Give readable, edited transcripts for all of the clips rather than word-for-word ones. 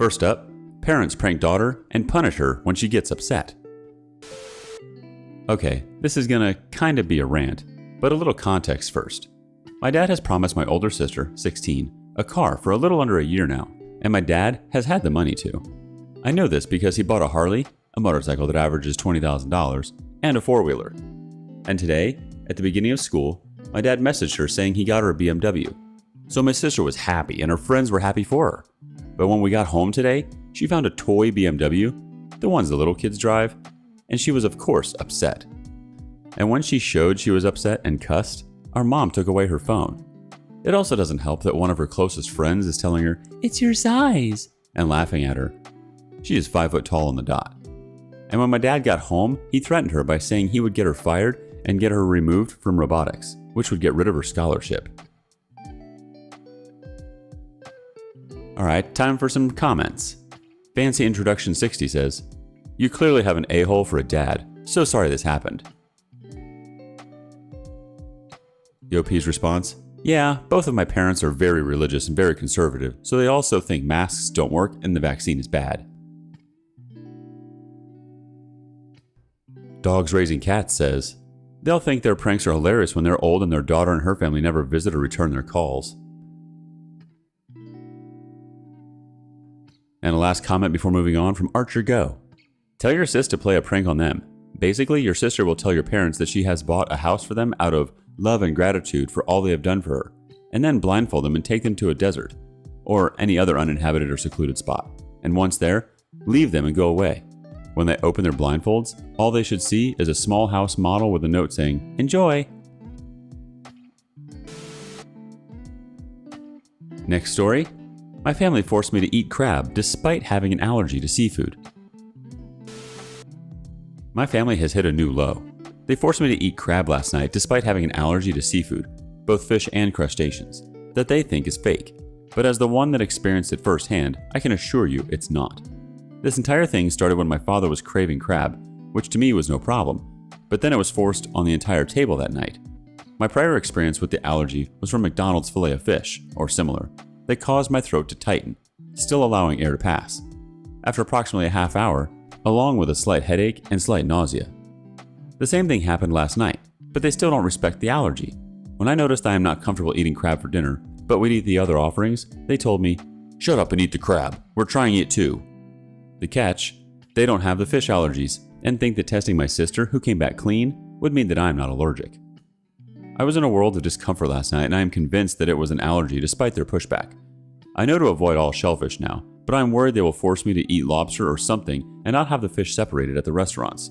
First up, parents prank daughter and punish her when she gets upset. Okay, this is gonna kinda be a rant, but a little context first. My dad has promised my older sister, 16, a car for a little under a year now, and my dad has had the money to. I know this because he bought a Harley, a motorcycle that averages $20,000, and a four-wheeler. And today, at the beginning of school, my dad messaged her saying he got her a BMW. So my sister was happy and her friends were happy for her. But when we got home today, she found a toy BMW, the ones the little kids drive, and she was of course upset. And when she showed she was upset and cussed, our mom took away her phone. It also doesn't help that one of her closest friends is telling her, "It's your size," and laughing at her. She is 5 foot tall on the dot. And when my dad got home, he threatened her by saying he would get her fired and get her removed from robotics, which would get rid of her scholarship. Alright, time for some comments. Fancy Introduction 60 says, "You clearly have an a-hole for a dad. So sorry this happened." Yopi's response, "Yeah, both of my parents are very religious and very conservative, so they also think masks don't work and the vaccine is bad." Dogs Raising Cats says, "They'll think their pranks are hilarious when they're old and their daughter and her family never visit or return their calls." And a last comment before moving on from Archer Go. "Tell your sis to play a prank on them. Basically, your sister will tell your parents that she has bought a house for them out of love and gratitude for all they have done for her, and then blindfold them and take them to a desert, or any other uninhabited or secluded spot. And once there, leave them and go away. When they open their blindfolds, all they should see is a small house model with a note saying, 'Enjoy!'" Next story. My family forced me to eat crab despite having an allergy to seafood. My family has hit a new low. They forced me to eat crab last night despite having an allergy to seafood, both fish and crustaceans, that they think is fake. But as the one that experienced it firsthand, I can assure you it's not. This entire thing started when my father was craving crab, which to me was no problem, but then it was forced on the entire table that night. My prior experience with the allergy was from McDonald's filet of fish, or similar, that caused my throat to tighten, still allowing air to pass. After approximately a half hour, along with a slight headache and slight nausea. The same thing happened last night, but they still don't respect the allergy. When I noticed I am not comfortable eating crab for dinner, but would eat the other offerings, they told me, "Shut up and eat the crab. We're trying it too." The catch, they don't have the fish allergies and think that testing my sister, who came back clean, would mean that I am not allergic. I was in a world of discomfort last night and I am convinced that it was an allergy despite their pushback. I know to avoid all shellfish now, but I'm worried they will force me to eat lobster or something and not have the fish separated at the restaurants.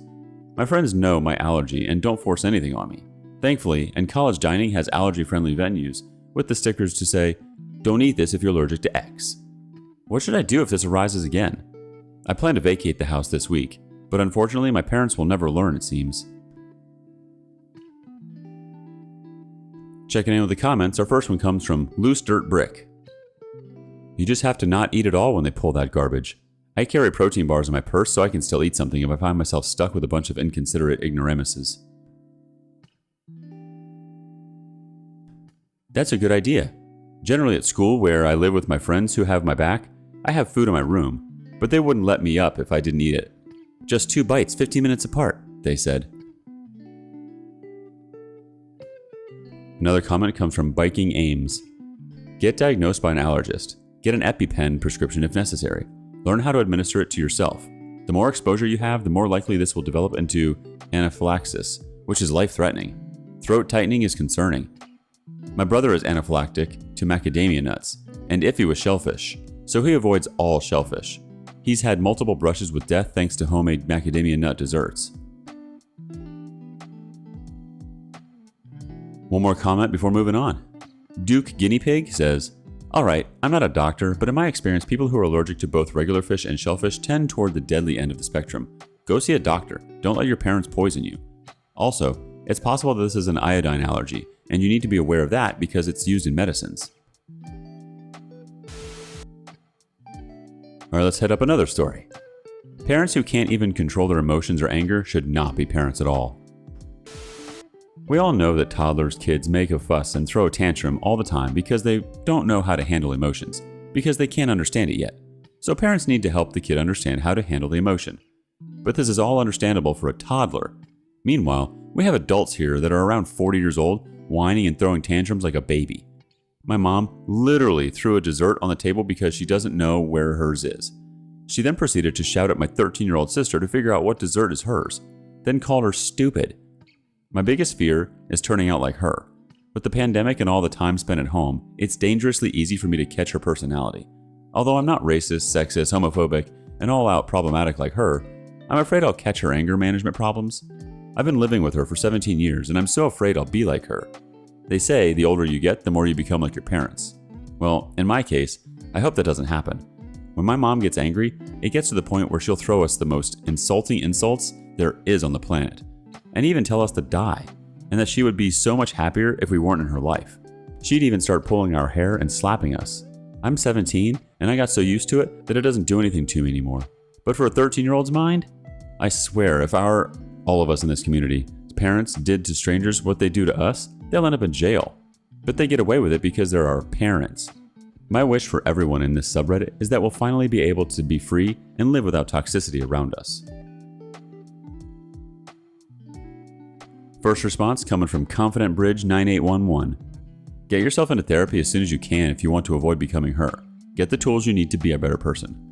My friends know my allergy and don't force anything on me. Thankfully, and college dining has allergy-friendly venues with the stickers to say, "Don't eat this if you're allergic to X." What should I do if this arises again? I plan to vacate the house this week, but unfortunately my parents will never learn, it seems. Checking in with the comments, our first one comes from Loose Dirt Brick. "You just have to not eat at all when they pull that garbage. I carry protein bars in my purse so I can still eat something if I find myself stuck with a bunch of inconsiderate ignoramuses." That's a good idea. Generally at school, where I live with my friends who have my back, I have food in my room, but they wouldn't let me up if I didn't eat it. "Just 2 bites, 15 minutes apart," they said. Another comment comes from Biking Ames. "Get diagnosed by an allergist. Get an EpiPen prescription if necessary. Learn how to administer it to yourself. The more exposure you have, the more likely this will develop into anaphylaxis, which is life-threatening. Throat tightening is concerning. My brother is anaphylactic to macadamia nuts and iffy with shellfish, so he avoids all shellfish. He's had multiple brushes with death thanks to homemade macadamia nut desserts." One more comment before moving on. Duke Guinea Pig says, "Alright, I'm not a doctor, but in my experience, people who are allergic to both regular fish and shellfish tend toward the deadly end of the spectrum. Go see a doctor. Don't let your parents poison you. Also, it's possible that this is an iodine allergy, and you need to be aware of that because it's used in medicines." Alright, let's head up another story. Parents who can't even control their emotions or anger should not be parents at all. We all know that toddlers' kids make a fuss and throw a tantrum all the time because they don't know how to handle emotions, because they can't understand it yet. so parents need to help the kid understand how to handle the emotion. But this is all understandable for a toddler. Meanwhile, we have adults here that are around 40 years old, whining and throwing tantrums like a baby. My mom literally threw a dessert on the table because she doesn't know where hers is. She then proceeded to shout at my 13-year-old sister to figure out what dessert is hers, then called her stupid. My biggest fear is turning out like her. With the pandemic and all the time spent at home, it's dangerously easy for me to catch her personality. Although I'm not racist, sexist, homophobic, and all-out problematic like her, I'm afraid I'll catch her anger management problems. I've been living with her for 17 years, and I'm so afraid I'll be like her. They say the older you get, the more you become like your parents. Well, in my case, I hope that doesn't happen. When my mom gets angry, it gets to the point where she'll throw us the most insulting insults there is on the planet, and even tell us to die, and that she would be so much happier if we weren't in her life. She'd even start pulling our hair and slapping us. I'm 17, and I got so used to it that it doesn't do anything to me anymore. But for a 13-year-old's mind, I swear if all of us in this community, parents did to strangers what they do to us, they'll end up in jail. But they get away with it because they're our parents. My wish for everyone in this subreddit is that we'll finally be able to be free and live without toxicity around us. First response coming from Confident Bridge 9811. Get yourself into therapy as soon as you can if you want to avoid becoming her. Get the tools you need to be a better person.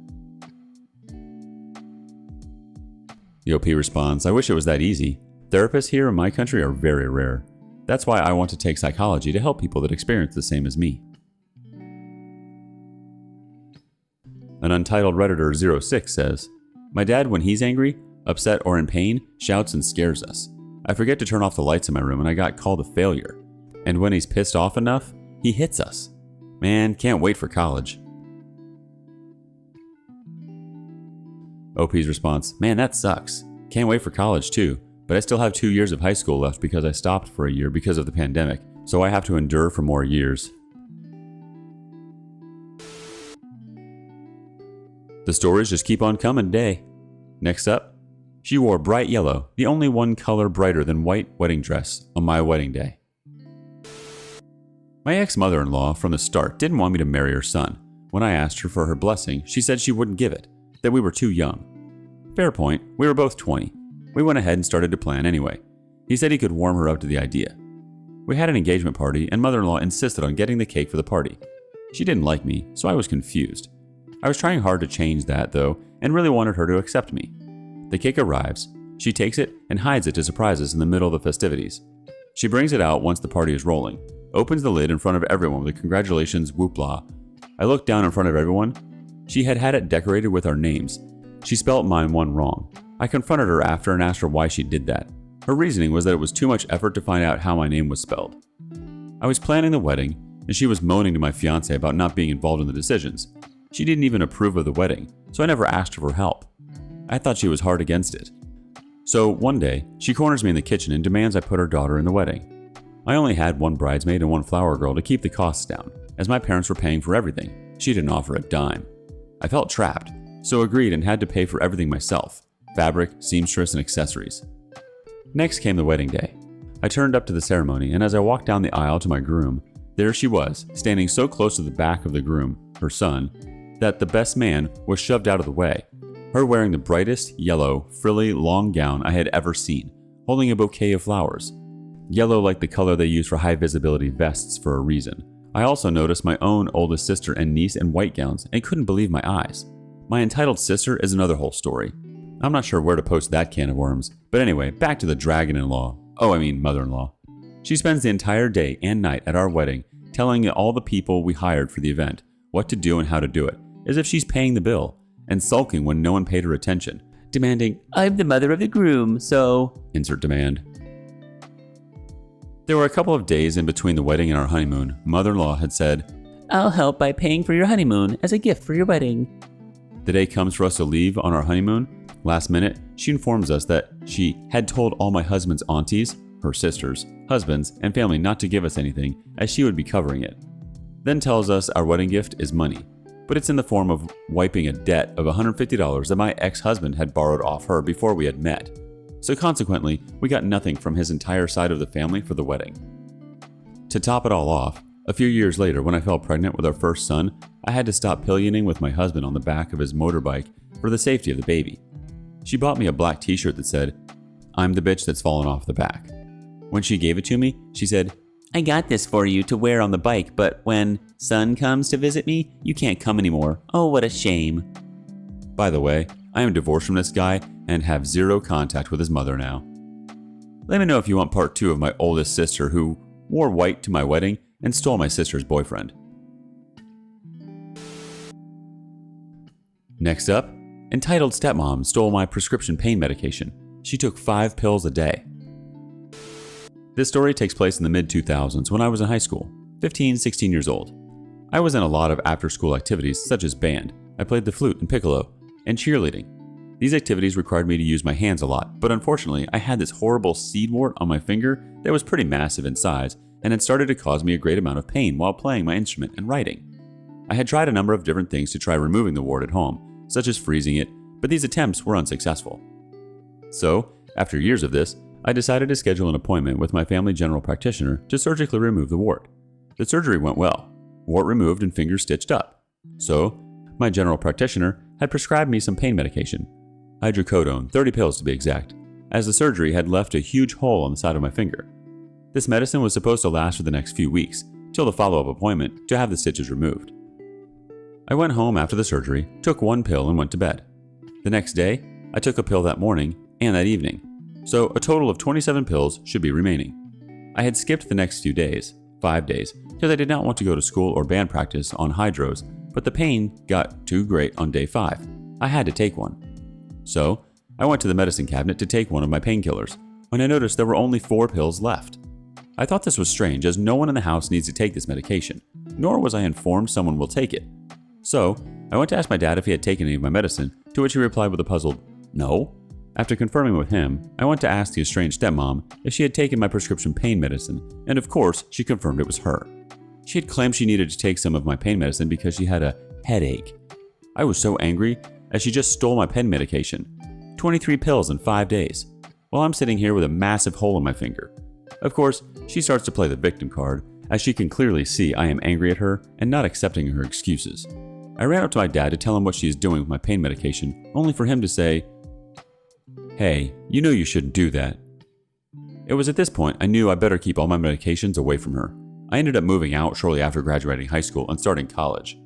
The OP responds, I wish it was that easy. Therapists here in my country are very rare. That's why I want to take psychology to help people that experience the same as me. An untitled Redditor 06 says, my dad, when he's angry, upset, or in pain, shouts and scares us. I forget to turn off the lights in my room and I got called a failure. And when he's pissed off enough, he hits us. Man, can't wait for college. OP's response, man, that sucks. Can't wait for college too, but I still have 2 years of high school left because I stopped for a year because of the pandemic, so I have to endure for more years. The stories just keep on coming today. Next up, she wore bright yellow, the only one color brighter than white wedding dress on my wedding day. My ex-mother-in-law from the start didn't want me to marry her son. When I asked her for her blessing, she said she wouldn't give it, that we were too young. Fair point, we were both 20. We went ahead and started to plan anyway. He said he could warm her up to the idea. We had an engagement party and mother-in-law insisted on getting the cake for the party. She didn't like me, so I was confused. I was trying hard to change that though, and really wanted her to accept me. The cake arrives, she takes it and hides it to surprise us in the middle of the festivities. She brings it out once the party is rolling, opens the lid in front of everyone with a congratulations whoop-la. I looked down in front of everyone. She had it decorated with our names. She spelt mine one wrong. I confronted her after and asked her why she did that. Her reasoning was that it was too much effort to find out how my name was spelled. I was planning the wedding, and she was moaning to my fiancé about not being involved in the decisions. She didn't even approve of the wedding, so I never asked her for help. I thought she was hard against it. So one day, she corners me in the kitchen and demands I put her daughter in the wedding. I only had one bridesmaid and one flower girl to keep the costs down, as my parents were paying for everything. She didn't offer a dime. I felt trapped, so agreed and had to pay for everything myself: fabric, seamstress, and accessories. Next came the wedding day. I turned up to the ceremony, and as I walked down the aisle to my groom, there she was, standing so close to the back of the groom, her son, that the best man was shoved out of the way. Her wearing the brightest, yellow, frilly, long gown I had ever seen, holding a bouquet of flowers. Yellow like the color they use for high-visibility vests for a reason. I also noticed my own oldest sister and niece in white gowns and couldn't believe my eyes. My entitled sister is another whole story. I'm not sure where to post that can of worms, but anyway, back to the dragon-in-law. Mother-in-law. She spends the entire day and night at our wedding telling all the people we hired for the event what to do and how to do it, as if she's paying the bill, and sulking when no one paid her attention, demanding, I'm the mother of the groom, so... insert demand. There were a couple of days in between the wedding and our honeymoon. Mother-in-law had said, I'll help by paying for your honeymoon as a gift for your wedding. The day comes for us to leave on our honeymoon. Last minute, she informs us that she had told all my husband's aunties, her sisters, husbands, and family not to give us anything, as she would be covering it. Then tells us our wedding gift is money, but it's in the form of wiping a debt of $150 that my ex-husband had borrowed off her before we had met. So consequently, we got nothing from his entire side of the family for the wedding. To top it all off, A few years later, when I fell pregnant with our first son, I had to stop pillioning with my husband on the back of his motorbike for the safety of the baby. She bought me a black t-shirt that said, "I'm the bitch that's fallen off the back." When she gave it to me, she said, "I got this for you to wear on the bike, but when son comes to visit me, you can't come anymore. Oh, what a shame." By the way, I am divorced from this guy and have zero contact with his mother now. Let me know if you want part 2 of my oldest sister who wore white to my wedding and stole my sister's boyfriend. Next up, entitled stepmom stole my prescription pain medication. She took 5 pills a day. This story takes place in the mid-2000s when I was in high school, 15, 16 years old. I was in a lot of after-school activities such as band. I played the flute and piccolo, and cheerleading. These activities required me to use my hands a lot, but unfortunately I had this horrible seed wart on my finger that was pretty massive in size and had started to cause me a great amount of pain while playing my instrument and writing. I had tried a number of different things to try removing the wart at home, such as freezing it, but these attempts were unsuccessful. So, after years of this, I decided to schedule an appointment with my family general practitioner to surgically remove the wart. The surgery went well, wart removed and finger stitched up. So, my general practitioner had prescribed me some pain medication, hydrocodone, 30 pills to be exact, as the surgery had left a huge hole on the side of my finger. This medicine was supposed to last for the next few weeks, till the follow-up appointment to have the stitches removed. I went home after the surgery, took 1 pill and went to bed. The next day, I took a pill that morning and that evening, so a total of 27 pills should be remaining. I had skipped the next few days, 5 days, because I did not want to go to school or band practice on hydros, but the pain got too great on day 5. I had to take one. So, I went to the medicine cabinet to take one of my painkillers, when I noticed there were only 4 pills left. I thought this was strange, as no one in the house needs to take this medication, nor was I informed someone will take it. So, I went to ask my dad if he had taken any of my medicine, to which he replied with a puzzled, "No." After confirming with him, I went to ask the estranged stepmom if she had taken my prescription pain medicine, and of course, she confirmed it was her. She had claimed she needed to take some of my pain medicine because she had a headache. I was so angry, as she just stole my pain medication. 23 pills in 5 days, while I'm sitting here with a massive hole in my finger. Of course, she starts to play the victim card, as she can clearly see I am angry at her and not accepting her excuses. I ran up to my dad to tell him what she is doing with my pain medication, only for him to say, "Hey, you know you shouldn't do that." It was at this point I knew I better keep all my medications away from her. I ended up moving out shortly after graduating high school and starting college.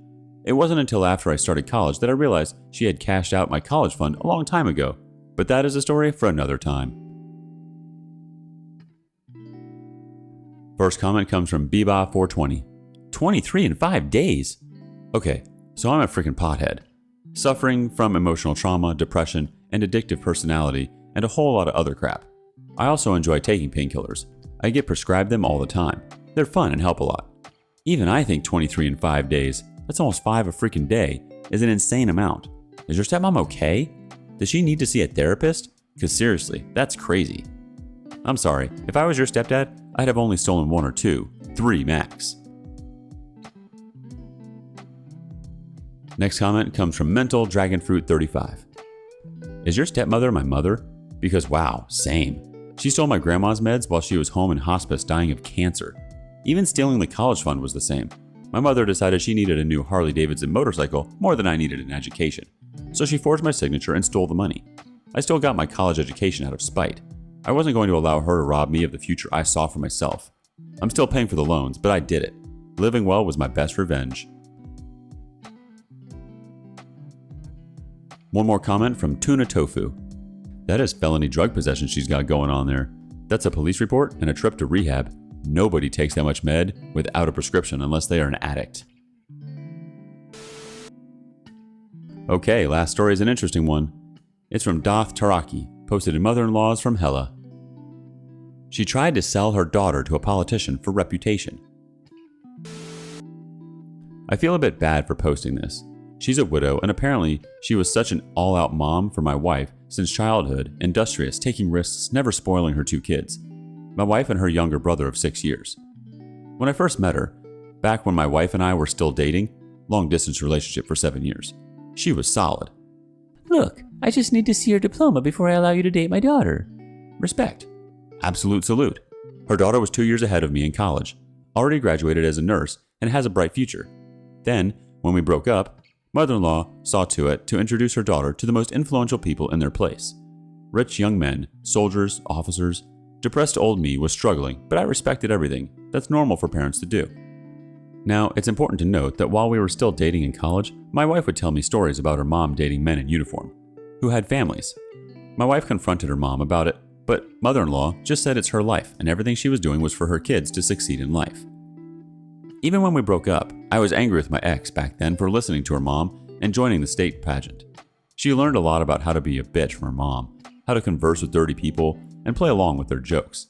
It wasn't until after I started college that I realized she had cashed out my college fund a long time ago, but that is a story for another time. First comment comes from Beba420. 23 in 5 days? Okay, so I'm a freaking pothead. Suffering from emotional trauma, depression, and addictive personality, and a whole lot of other crap. I also enjoy taking painkillers. I get prescribed them all the time. They're fun and help a lot. Even I think 23 in 5 days, that's almost 5 a freaking day, is an insane amount. Is your stepmom okay? Does she need to see a therapist? Because seriously, that's crazy. I'm sorry, if I was your stepdad, I'd have only stolen 1 or 2, 3 max. Next comment comes from Mental Dragonfruit 35. Is your stepmother my mother? Because wow, same. She stole my grandma's meds while she was home in hospice dying of cancer. Even stealing the college fund was the same. My mother decided she needed a new Harley-Davidson motorcycle more than I needed an education. So she forged my signature and stole the money. I still got my college education out of spite. I wasn't going to allow her to rob me of the future I saw for myself. I'm still paying for the loans, but I did it. Living well was my best revenge. One more comment from Tuna Tofu. That is felony drug possession she's got going on there. That's a police report and a trip to rehab. Nobody takes that much med without a prescription unless they are an addict. Okay, last story is an interesting one. It's from Doth Taraki, posted in Mother-in-Laws from Hella. She tried to sell her daughter to a politician for reputation. I feel a bit bad for posting this. She's a widow, and apparently she was such an all-out mom for my wife since childhood, industrious, taking risks, never spoiling her 2 kids. My wife and her younger brother of 6 years. When I first met her, back when my wife and I were still dating, long-distance relationship for 7 years, she was solid. Look, I just need to see your diploma before I allow you to date my daughter. Respect. Absolute salute. Her daughter was 2 years ahead of me in college. already graduated as a nurse, and has a bright future. Then, when we broke up, mother-in-law saw to it to introduce her daughter to the most influential people in their place. Rich young men, soldiers, officers. Depressed old me was struggling, but I respected everything. That's normal for parents to do. Now, it's important to note that while we were still dating in college, my wife would tell me stories about her mom dating men in uniform, who had families. My wife confronted her mom about it, but mother-in-law just said it's her life and everything she was doing was for her kids to succeed in life. Even when we broke up, I was angry with my ex back then for listening to her mom and joining the state pageant. She learned a lot about how to be a bitch from her mom, how to converse with dirty people, and play along with their jokes.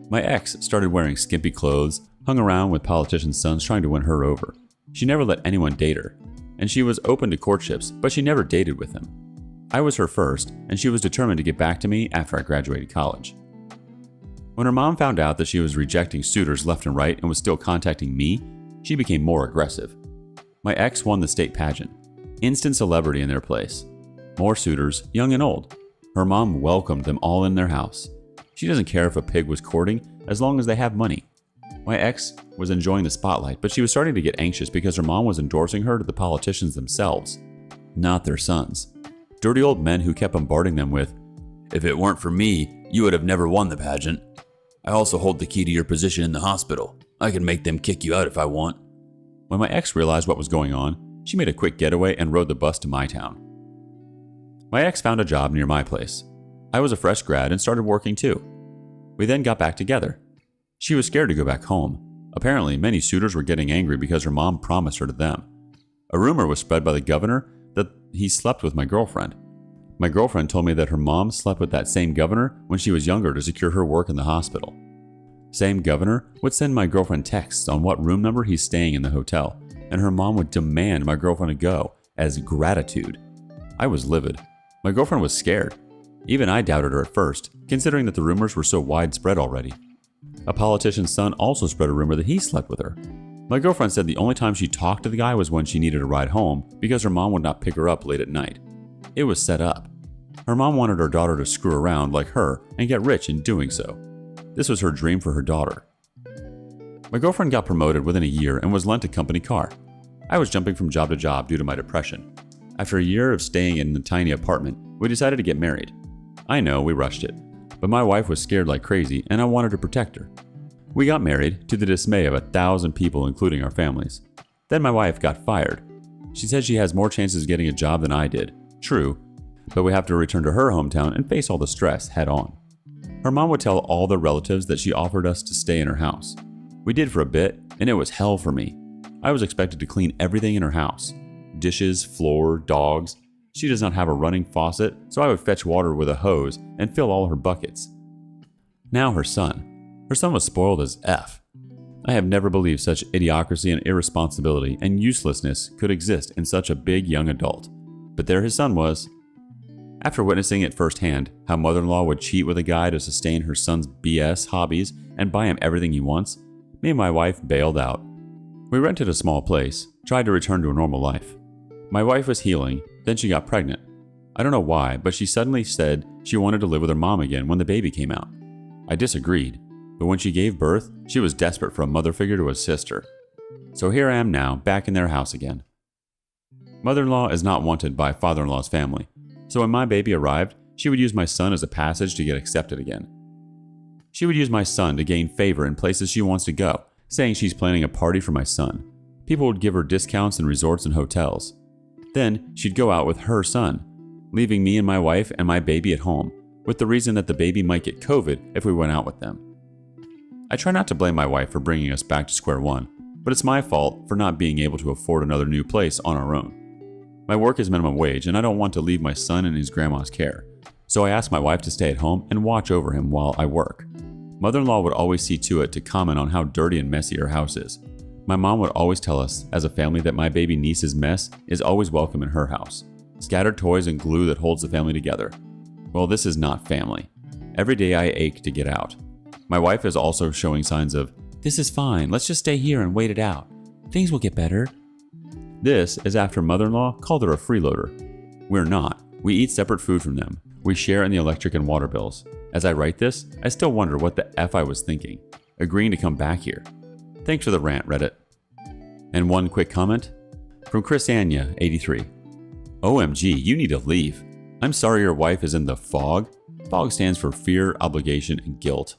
My ex started wearing skimpy clothes, hung around with politicians' sons trying to win her over. She never let anyone date her, and she was open to courtships, but she never dated with them. I was her first, and she was determined to get back to me after I graduated college. When her mom found out that she was rejecting suitors left and right and was still contacting me, she became more aggressive. My ex won the state pageant. Instant celebrity in their place. More suitors, young and old. Her mom welcomed them all in their house. She doesn't care if a pig was courting, as long as they have money. My ex was enjoying the spotlight, but she was starting to get anxious because her mom was endorsing her to the politicians themselves, not their sons. Dirty old men who kept bombarding them with, "If it weren't for me, you would have never won the pageant. I also hold the key to your position in the hospital. I can make them kick you out if I want." When my ex realized what was going on, she made a quick getaway and rode the bus to my town. My ex found a job near my place. I was a fresh grad and started working too. We then got back together. She was scared to go back home. Apparently, many suitors were getting angry because her mom promised her to them. A rumor was spread by the governor that he slept with my girlfriend. My girlfriend told me that her mom slept with that same governor when she was younger to secure her work in the hospital. Same governor would send my girlfriend texts on what room number he's staying in the hotel, and her mom would demand my girlfriend to go as gratitude. I was livid. My girlfriend was scared. Even I doubted her at first, considering that the rumors were so widespread already. A politician's son also spread a rumor that he slept with her. My girlfriend said the only time she talked to the guy was when she needed a ride home because her mom would not pick her up late at night. It was set up. Her mom wanted her daughter to screw around like her and get rich in doing so. This was her dream for her daughter. My girlfriend got promoted within a year and was lent a company car. I was jumping from job to job due to my depression. After a year of staying in a tiny apartment, we decided to get married. I know we rushed it, but my wife was scared like crazy and I wanted to protect her. We got married to the dismay of 1,000 people, including our families. Then my wife got fired. She said she has more chances of getting a job than I did. True, but we have to return to her hometown and face all the stress head on. Her mom would tell all the relatives that she offered us to stay in her house. We did for a bit, and it was hell for me. I was expected to clean everything in her house. Dishes, floor, dogs. She does not have a running faucet, so I would fetch water with a hose and fill all her buckets. Now her son. Her son was spoiled as F. I have never believed such idiocracy and irresponsibility and uselessness could exist in such a big young adult. But there his son was. After witnessing it firsthand, how mother-in-law would cheat with a guy to sustain her son's BS hobbies and buy him everything he wants, me and my wife bailed out. We rented a small place, tried to return to a normal life. My wife was healing, then she got pregnant. I don't know why, but she suddenly said she wanted to live with her mom again when the baby came out. I disagreed, but when she gave birth, she was desperate for a mother figure to assist her. So here I am now, back in their house again. Mother-in-law is not wanted by father-in-law's family, so when my baby arrived, she would use my son as a passage to get accepted again. She would use my son to gain favor in places she wants to go, saying she's planning a party for my son. People would give her discounts in resorts and hotels. Then she'd go out with her son, leaving me and my wife and my baby at home, with the reason that the baby might get COVID if we went out with them. I try not to blame my wife for bringing us back to square one, but it's my fault for not being able to afford another new place on our own. My work is minimum wage and I don't want to leave my son in his grandma's care, so I asked my wife to stay at home and watch over him while I work. Mother-in-law would always see to it to comment on how dirty and messy her house is. My mom would always tell us, as a family, that my baby niece's mess is always welcome in her house. Scattered toys and glue that holds the family together. Well, this is not family. Every day I ache to get out. My wife is also showing signs of, "This is fine, let's just stay here and wait it out. Things will get better." This is after mother-in-law called her a freeloader. We're not. We eat separate food from them. We share in the electric and water bills. As I write this, I still wonder what the F I was thinking, agreeing to come back here. Thanks for the rant, Reddit. And one quick comment from Chris Anya, 83. OMG, you need to leave. I'm sorry your wife is in the fog. Fog stands for fear, obligation, and guilt.